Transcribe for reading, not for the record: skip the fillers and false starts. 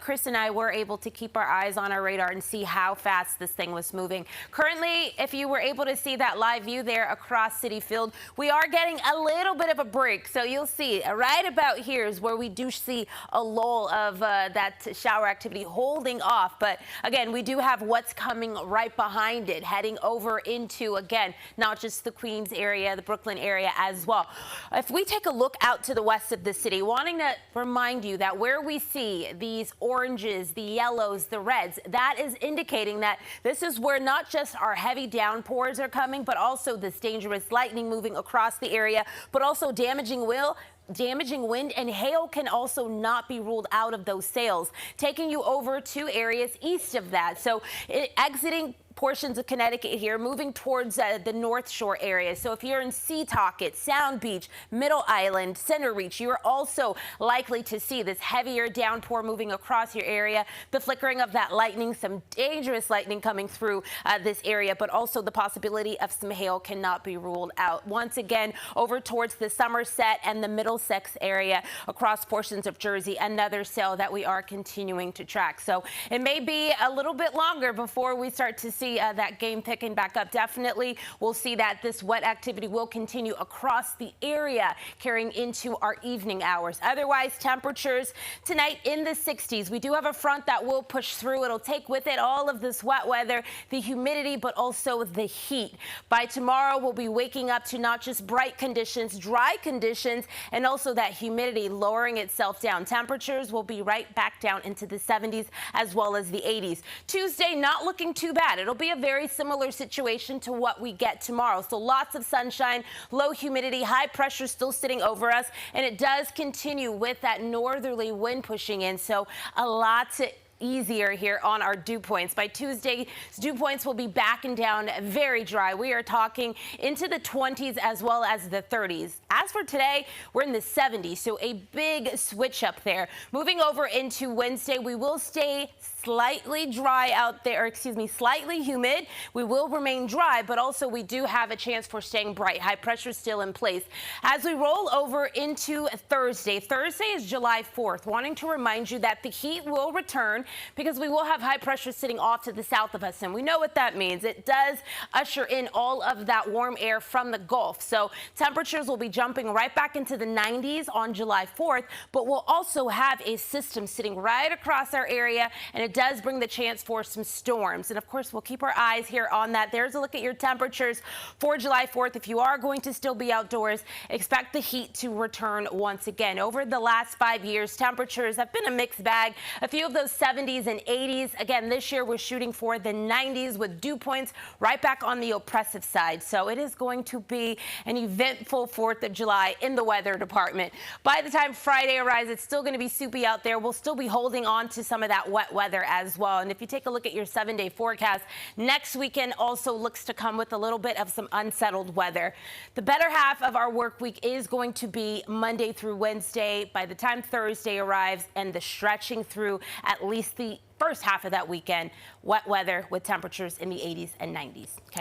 Chris and I were able to keep our eyes on our radar and see how fast this thing was moving. Currently, if you were able to see that live view there across Citi Field, we are getting a little bit of a break. So you'll see right about here is where we do see a lull of that shower activity holding off. But again, we do have what's coming right behind it, heading over into, again, not just the Queens area, the Brooklyn area as well. If we take a look out to the west of the city, wanting to remind you that where we see these oranges, the yellows, the reds, that is indicating that this is where not just our heavy downpours are coming, but also this dangerous lightning moving across the area, but also damaging wind and hail can also not be ruled out of those sails, taking you over to areas east of that. So exiting portions of Connecticut here, moving towards the North Shore area. So if you're in Seatocket, Sound Beach, Middle Island, Center Reach, you are also likely to see this heavier downpour moving across your area, the flickering of that lightning, some dangerous lightning coming through this area, but also the possibility of some hail cannot be ruled out. Once again, over towards the Somerset and the Middlesex area, across portions of Jersey, another cell that we are continuing to track. So it may be a little bit longer before we start to see that game picking back up. Definitely we'll see that this wet activity will continue across the area, carrying into our evening hours. Otherwise, temperatures tonight in the 60s. We do have a front that will push through. It'll take with it all of this wet weather, the humidity, but also the heat. By tomorrow, we'll be waking up to not just bright conditions, dry conditions, and also that humidity lowering itself down. Temperatures will be right back down into the 70s as well as the 80s. Tuesday, not looking too bad. It'll be a very similar situation to what we get tomorrow. So lots of sunshine, low humidity, high pressure still sitting over us, and it does continue with that northerly wind pushing in. So a lot easier here on our dew points. By Tuesday, dew points will be back and down, very dry. We are talking into the 20s as well as the 30s. As for today, we're in the 70s, so a big switch up there. Moving over into Wednesday, we will stay slightly dry out there, slightly humid. We will remain dry, but also we do have a chance for staying bright. High pressure still in place. As we roll over into Thursday, Thursday is July 4th. Wanting to remind you that the heat will return because we will have high pressure sitting off to the south of us, and we know what that means. It does usher in all of that warm air from the Gulf. So temperatures will be jumping right back into the 90s on July 4th, but we'll also have a system sitting right across our area, and it does bring the chance for some storms. And of course, we'll keep our eyes here on that. There's a look at your temperatures for July 4th. If you are going to still be outdoors, expect the heat to return once again. Over the last 5 years, temperatures have been a mixed bag. A few of those 70s and 80s. Again, this year we're shooting for the 90s with dew points right back on the oppressive side. So it is going to be an eventful 4th of July in the weather department. By the time Friday arrives, it's still going to be soupy out there. We'll still be holding on to some of that wet weather as well. And if you take a look at your 7-day forecast, next weekend also looks to come with a little bit of some unsettled weather. The better half of our work week is going to be Monday through Wednesday. By the time Thursday arrives and the stretching through at least the first half of that weekend, wet weather with temperatures in the 80s and 90s. Okay.